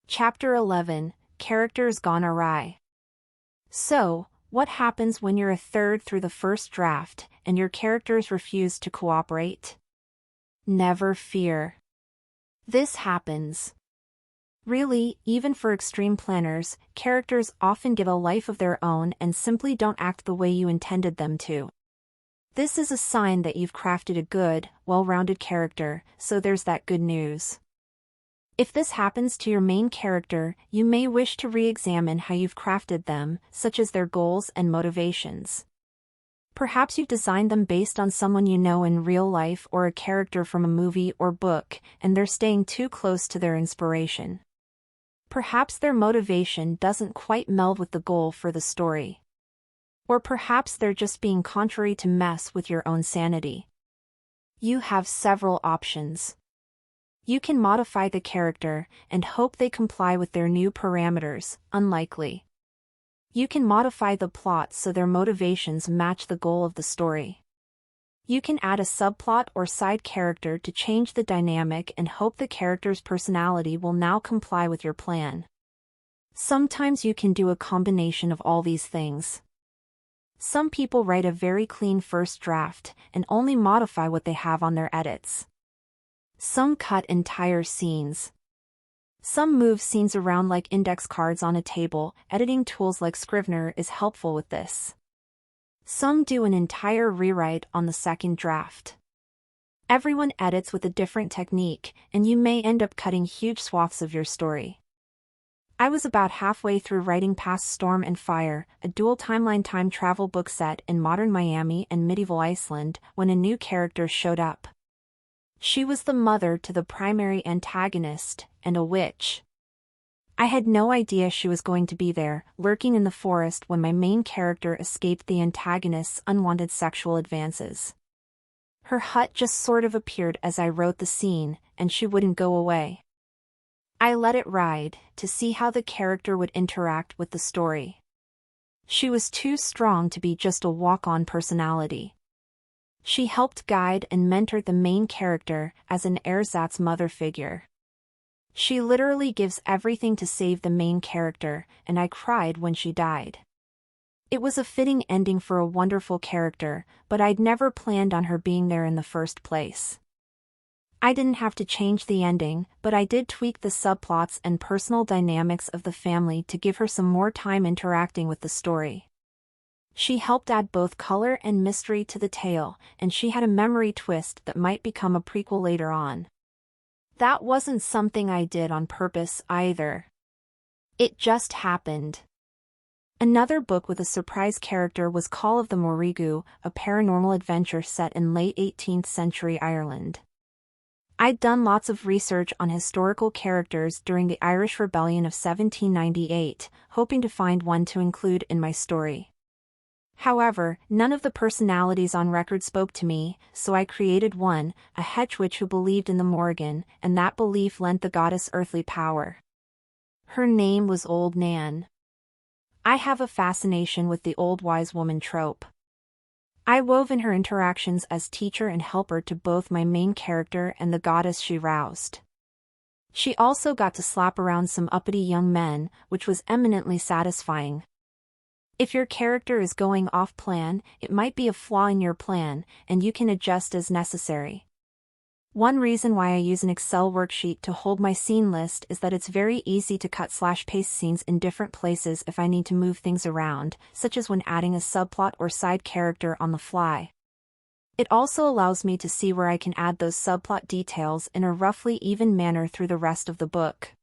Chapter 11, Characters Gone Awry. So, what happens when you're a third through the first draft, and your characters refuse to cooperate? Never fear. This happens. Really, even for extreme planners, characters often get a life of their own and simply don't act the way you intended them to. This is a sign that you've crafted a good, well-rounded character, so there's that good news. If this happens to your main character, you may wish to re-examine how you've crafted them, such as their goals and motivations. Perhaps you've designed them based on someone you know in real life or a character from a movie or book, and they're staying too close to their inspiration. Perhaps their motivation doesn't quite meld with the goal for the story. Or perhaps they're just being contrary to mess with your own sanity. You have several options. You can modify the character and hope they comply with their new parameters, unlikely. You can modify the plot so their motivations match the goal of the story. You can add a subplot or side character to change the dynamic and hope the character's personality will now comply with your plan. Sometimes you can do a combination of all these things. Some people write a very clean first draft and only modify what they have on their edits. Some cut entire scenes. Some move scenes around like index cards on a table. Editing tools like Scrivener is helpful with this. Some do an entire rewrite on the second draft. Everyone edits with a different technique, and you may end up cutting huge swaths of your story. I was about halfway through writing past Storm and Fire, a dual timeline time travel book set in modern Miami and medieval Iceland, when a new character showed up. She was the mother to the primary antagonist, and a witch. I had no idea she was going to be there, lurking in the forest when my main character escaped the antagonist's unwanted sexual advances. Her hut just sort of appeared as I wrote the scene, and she wouldn't go away. I let it ride, to see how the character would interact with the story. She was too strong to be just a walk-on personality. She helped guide and mentor the main character as an ersatz mother figure. She literally gives everything to save the main character, and I cried when she died. It was a fitting ending for a wonderful character, but I'd never planned on her being there in the first place. I didn't have to change the ending, but I did tweak the subplots and personal dynamics of the family to give her some more time interacting with the story. She helped add both color and mystery to the tale, and she had a memory twist that might become a prequel later on. That wasn't something I did on purpose either. It just happened. Another book with a surprise character was Call of the Morrigu, a paranormal adventure set in late 18th century Ireland. I'd done lots of research on historical characters during the Irish Rebellion of 1798, hoping to find one to include in my story. However, none of the personalities on record spoke to me, so I created one, a hedge witch who believed in the Morrigan, and that belief lent the goddess earthly power. Her name was Old Nan. I have a fascination with the old wise woman trope. I wove in her interactions as teacher and helper to both my main character and the goddess she roused. She also got to slap around some uppity young men, which was eminently satisfying. If your character is going off-plan, it might be a flaw in your plan, and you can adjust as necessary. One reason why I use an Excel worksheet to hold my scene list is that it's very easy to cut/paste scenes in different places if I need to move things around, such as when adding a subplot or side character on the fly. It also allows me to see where I can add those subplot details in a roughly even manner through the rest of the book.